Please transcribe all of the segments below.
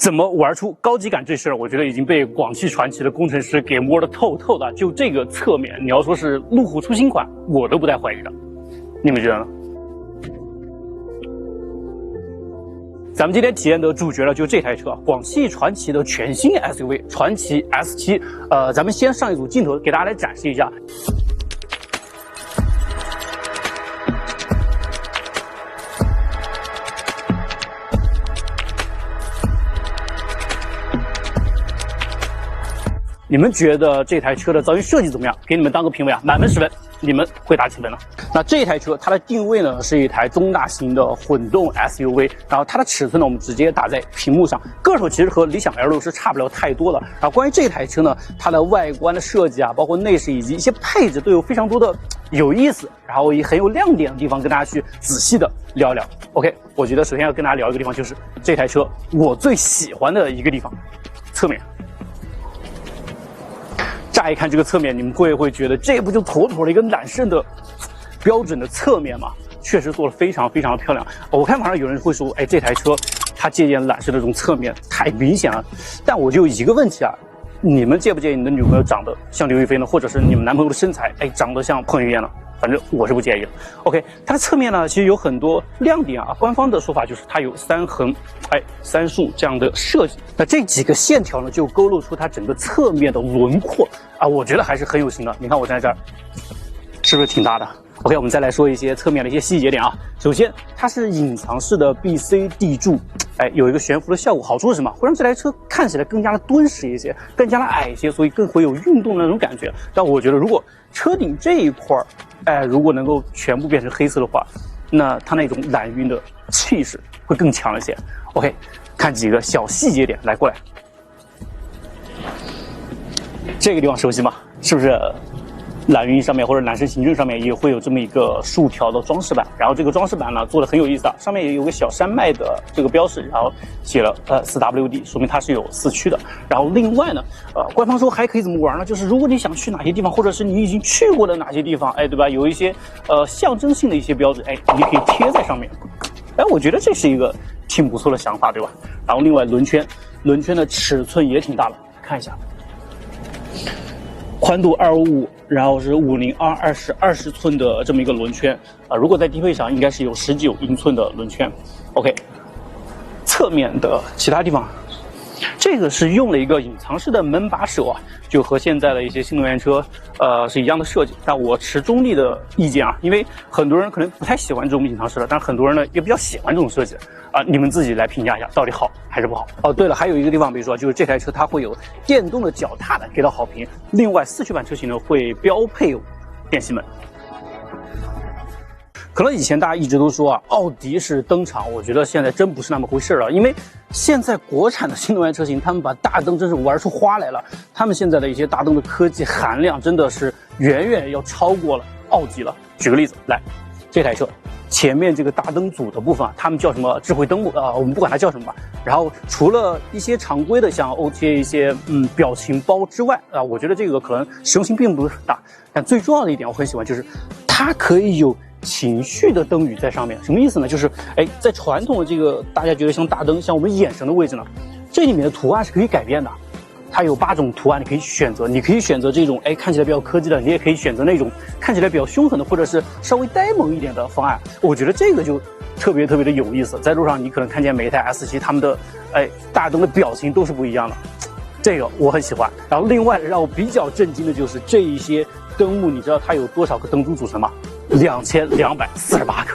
怎么玩出高级感这事儿，我觉得已经被广汽传祺的工程师给摸得透透的。就这个侧面，你要说是路虎出新款，我都不带怀疑的。你们觉得呢？咱们今天体验的主角呢，就是这台车，广汽传祺的全新 SUV 传祺 S7。咱们先上一组镜头给大家来展示一下。你们觉得这台车的造型设计怎么样？给你们当个评委啊，满分10分，你们会打几分呢？那这台车它的定位呢是一台中大型的混动 SUV， 然后它的尺寸呢我们直接打在屏幕上，个头其实和理想 L6是差不了太多的。然后关于这台车呢，它的外观的设计啊，包括内饰以及一些配置都有非常多的有意思，然后也很有亮点的地方，跟大家去仔细的聊一聊。OK， 我觉得首先要跟大家聊一个地方，就是这台车我最喜欢的一个地方，侧面。乍一看这个侧面，你们会觉得这不就妥妥的一个揽胜的标准的侧面吗？确实做得非常非常的漂亮。我看网上有人会说，哎，这台车它借鉴揽胜的这种侧面太明显了。但我就有一个问题啊，你们介不介意你的女朋友长得像刘亦菲呢？或者是你们男朋友的身材，哎，长得像彭于晏呢？反正我是不介意的。OK， 它的侧面呢，其实有很多亮点啊。官方的说法就是它有3横、3竖这样的设计。那这几个线条呢，就勾勒出它整个侧面的轮廓啊，我觉得还是很有型的。你看我站在这儿，是不是挺大的 ？OK， 我们再来说一些侧面的一些细节点啊。首先，它是隐藏式的 BCD 柱，有一个悬浮的效果。好处是什么？会让这台车看起来更加的敦实一些，更加的矮一些，所以更会有运动的那种感觉。但我觉得，如果车顶这一块如果能够全部变成黑色的话，那它那种揽运的气势会更强一些。OK， 看几个小细节点，来过来，这个地方熟悉吗？是不是？揽运上面或者揽胜行政上面也会有这么一个竖条的装饰板，然后这个装饰板呢做的很有意思啊，上面也有个小山脉的这个标识，然后写了4WD， 说明它是有4驱的。然后另外呢，官方说还可以怎么玩呢？就是如果你想去哪些地方，或者是你已经去过的哪些地方，对吧？有一些象征性的一些标志，你可以贴在上面。我觉得这是一个挺不错的想法，对吧？然后另外轮圈的尺寸也挺大的，看一下。宽度255，然后是50/20寸的这么一个轮圈啊，如果在低配上应该是有19英寸的轮圈。OK， 侧面的其他地方，这个是用了一个隐藏式的门把手啊，就和现在的一些新能源车是一样的设计。但我持中立的意见啊，因为很多人可能不太喜欢这种隐藏式的，但很多人呢也比较喜欢这种设计啊，你们自己来评价一下到底好还是不好。哦，对了，还有一个地方，比如说就是这台车它会有电动的脚踏的，给到好评。另外4驱版车型呢会标配电吸门。可能以前大家一直都说啊，奥迪是登场，我觉得现在真不是那么回事了。因为现在国产的新能源车型，他们把大灯真是玩出花来了。他们现在的一些大灯的科技含量真的是远远要超过了奥迪了。举个例子，来，这台车前面这个大灯组的部分啊，他们叫什么智慧灯幕啊？我们不管它叫什么吧。然后除了一些常规的像 OTA 一些表情包之外啊，我觉得这个可能实用性并不是很大。但最重要的一点我很喜欢，就是它可以有情绪的灯语在上面。什么意思呢？就是在传统的这个大家觉得像大灯，像我们眼神的位置呢，这里面的图案是可以改变的。它有8种图案，你可以选择。你可以选择这种看起来比较科技的，你也可以选择那种看起来比较凶狠的，或者是稍微呆萌一点的方案。我觉得这个就特别的有意思。在路上你可能看见每一台 S7， 他们的大灯的表情都是不一样的，这个我很喜欢。然后另外让我比较震惊的就是这一些灯幕，你知道它有多少个灯珠组成吗？2248个。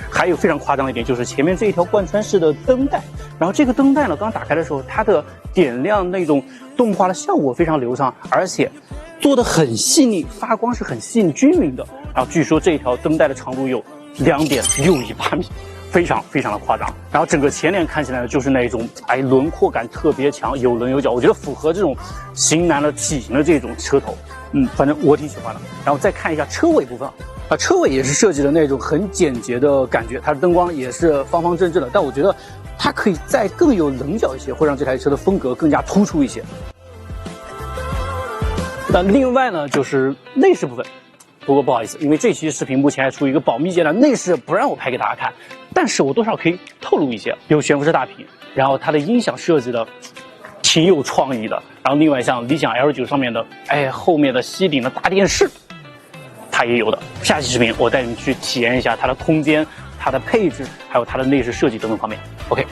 还有非常夸张的一点，就是前面这一条贯穿式的灯带，然后这个灯带呢，刚打开的时候，它的点亮那种动画的效果非常流畅，而且做的很细腻，发光是很细腻均匀的。然后据说这一条灯带的长度有2.618米，非常非常的夸张。然后整个前脸看起来呢，就是那种轮廓感特别强，有棱有角，我觉得符合这种型男的体型的这种车头。反正我挺喜欢的。然后再看一下车尾部分啊，车尾也是设计的那种很简洁的感觉，它的灯光也是方方正正的，但我觉得它可以再更有棱角一些，会让这台车的风格更加突出一些。那另外呢，就是内饰部分，不过不好意思，因为这期视频目前还处于一个保密阶段，内饰不让我拍给大家看。但是我多少可以透露一些，有悬浮式大屏，然后它的音响设计的挺有创意的。然后另外像理想 L9 上面的，后面的吸顶的大电视，它也有的。下期视频我带你们去体验一下它的空间、它的配置，还有它的内饰设计等等方面。OK。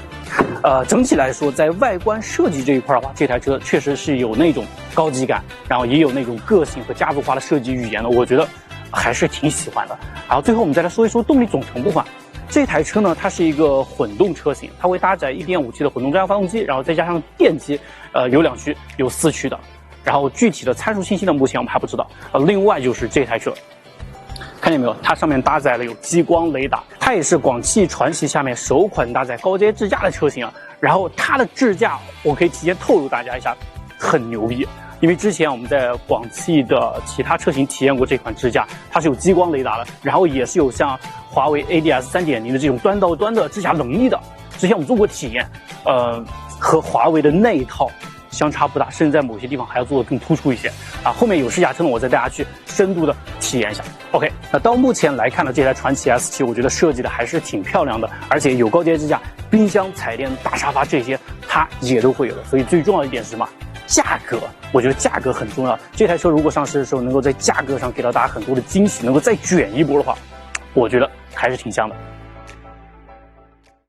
整体来说，在外观设计这一块的话，这台车确实是有那种高级感，然后也有那种个性和家族化的设计语言的，我觉得还是挺喜欢的。然后最后我们再来说一说动力总成部分。这台车呢，它是一个混动车型，它会搭载 1.5T 的混动增压发动机，然后再加上电机，有2驱，有4驱的。然后具体的参数信息呢，目前我们还不知道。另外就是这台车。看见没有？它上面搭载了有激光雷达，它也是广汽传祺下面首款搭载高阶智驾的车型啊。然后它的智驾，我可以提前透露大家一下，很牛逼。因为之前我们在广汽的其他车型体验过这款智驾，它是有激光雷达的，然后也是有像华为 ADS 3.0的这种端到端的智驾能力的。之前我们做过体验，和华为的那一套相差不大，甚至在某些地方还要做得更突出一些啊。后面有试驾车呢，我再带大家去深度的体验一下。OK， 那到目前来看呢，这台传祺 S7，我觉得设计的还是挺漂亮的，而且有高阶支架、冰箱、彩电、大沙发这些它也都会有的。所以最重要的一点是什么？价格，我觉得价格很重要。这台车如果上市的时候能够在价格上给到大家很多的惊喜，能够再卷一波的话，我觉得还是挺香的。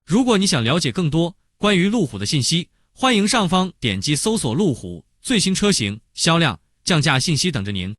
如果你想了解更多关于路虎的信息，欢迎上方点击搜索路虎最新车型、销量、降价信息等着您。